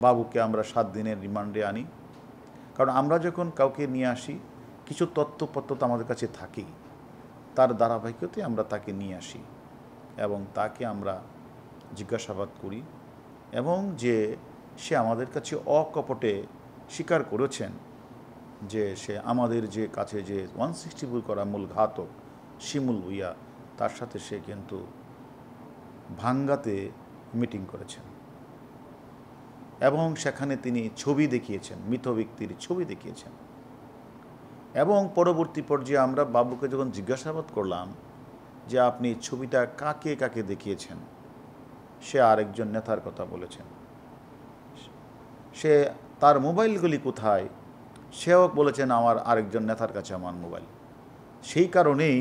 বাবুকে আমরা 7 দিনের রিমান্ডে আনি। কারণ আমরা যখন কাউকে নিয়ে আসি কিছু তথ্যপত্র তো আমাদের কাছে থাকেই, তার ধারাবাহিকতায় আমরা তাকে নিয়ে আসি এবং তাকে আমরা জিজ্ঞাসাবাদ করি এবং যে সে আমাদের কাছে অকপটে স্বীকার করেছেন যে সে আমাদের যে কাছে যে 164 করা মূল ঘাতক শিমুল ভুঁইয়া, তার সাথে সে কিন্তু ভাঙ্গাতে মিটিং করেছেন এবং সেখানে তিনি ছবি দেখিয়েছেন, মৃত ব্যক্তির ছবি দেখিয়েছেন। এবং পরবর্তী পর্যায়ে আমরা বাবুকে যখন জিজ্ঞাসাবাদ করলাম যে আপনি ছবিটা কাকে কাকে দেখিয়েছেন, সে আরেকজন নেতার কথা বলেছেন। সে তার মোবাইলগুলি কোথায়, সেও বলেছেন আমার আরেকজন নেতার কাছে আমার মোবাইল। সেই কারণেই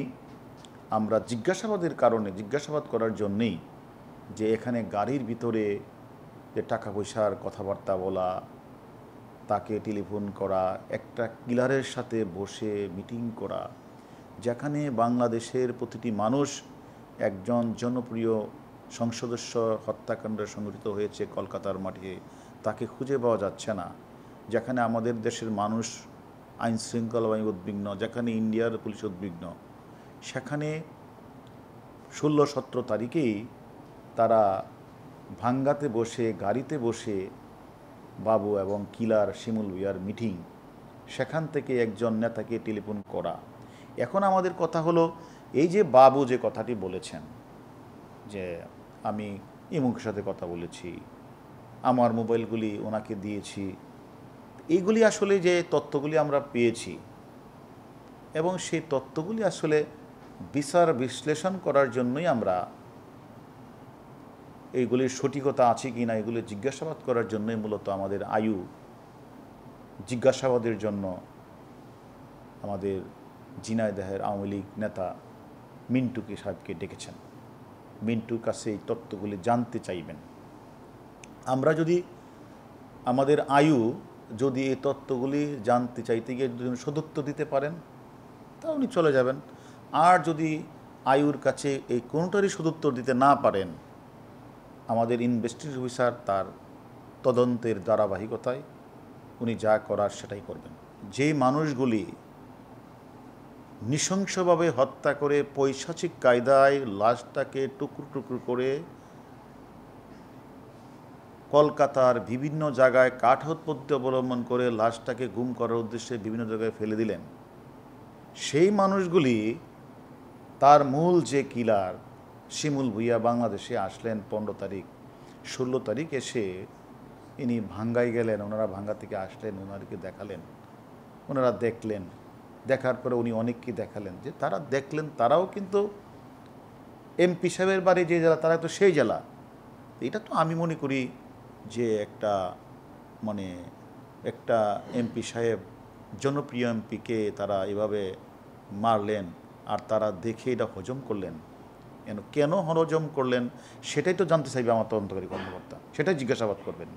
আমরা জিজ্ঞাসাবাদ করার জন্যেই যে এখানে গাড়ির ভিতরে যে টাকা পয়সার কথাবার্তা বলা, তাকে টেলিফোন করা, একটা কিলারের সাথে বসে মিটিং করা, যেখানে বাংলাদেশের প্রতিটি মানুষ একজন জনপ্রিয় সংসদস্য হত্যাকাণ্ড সংঘটিত হয়েছে কলকাতার মাঠে, তাকে খুঁজে পাওয়া যাচ্ছে না, যেখানে আমাদের দেশের মানুষ আইন শৃঙ্খলা বাহিনী উদ্বিগ্ন, যেখানে ইন্ডিয়ার পুলিশ উদ্বিগ্ন, সেখানে 16-17 তারিখেই তারা ভাঙ্গাতে বসে গাড়িতে বসে বাবু এবং কিলার শিমুল ভুঁইয়ার মিটিং, সেখান থেকে একজন নেতাকে টেলিফোন করা। এখন আমাদের কথা হলো এই যে বাবু যে কথাটি বলেছেন যে আমি ইমুকের সাথে কথা বলেছি, আমার মোবাইলগুলি ওনাকে দিয়েছি, এইগুলি আসলে যে তথ্যগুলি আমরা পেয়েছি এবং সেই তথ্যগুলি আসলে বিচার বিশ্লেষণ করার জন্যই আমরা এইগুলির সঠিকতা আছে কি না এগুলি জিজ্ঞাসাবাদ করার জন্যই মূলত আমাদের আয়ু জিজ্ঞাসাবাদের জন্য আমাদের ঝিনাইদহের আওয়ামী লীগ নেতা মিন্টুকে সাহেবকে ডেকেছেন। মিন্টুর কাছে এই তথ্যগুলি জানতে চাইবেন। আমরা যদি আমাদের আয়ু যদি এই তথ্যগুলি জানতে চাইতে গিয়ে যদি সদুত্তর দিতে পারেন তা উনি চলে যাবেন, আর যদি আয়ুর কাছে এই কোনোটারই সদুত্তর দিতে না পারেন, আমাদের ইনভেস্টিগেশন অফিসার তার তদন্তের ধারাবাহিকতায় উনি যা করার সেটাই করবেন। যে মানুষগুলি নৃশংসভাবে হত্যা করে পৈশাচিক কায়দায় লাশটাকে টুকরো টুকরো করে কলকাতার বিভিন্ন জায়গায় কাঠহত পদ্ধতি অবলম্বন করে লাশটাকে গুম করার উদ্দেশ্যে বিভিন্ন জায়গায় ফেলে দিলেন, সেই মানুষগুলি তার মূল যে কিলার শিমুল ভুঁইয়া বাংলাদেশে আসলেন 15 তারিখ, 16 তারিখ এসে ইনি ভাঙ্গায় গেলেন, ওনারা ভাঙ্গা থেকে আসলেন, ওনাদেরকে দেখালেন, ওনারা দেখলেন, দেখার পরে উনি অনেককে দেখালেন যে তারা দেখলেন, তারাও কিন্তু এমপি সাহেবের বাড়ি যে জেলা তারা তো সেই জেলা। এটা তো আমি মনে করি যে একটা এমপি সাহেব জনপ্রিয় এমপিকে তারা এভাবে মারলেন আর তারা দেখে এটা হজম করলেন, কেন হজম করলেন সেটাই তো জানতে চাইবে আমার তদন্তকারী কর্মকর্তা, সেটাই জিজ্ঞাসাবাদ করবেন।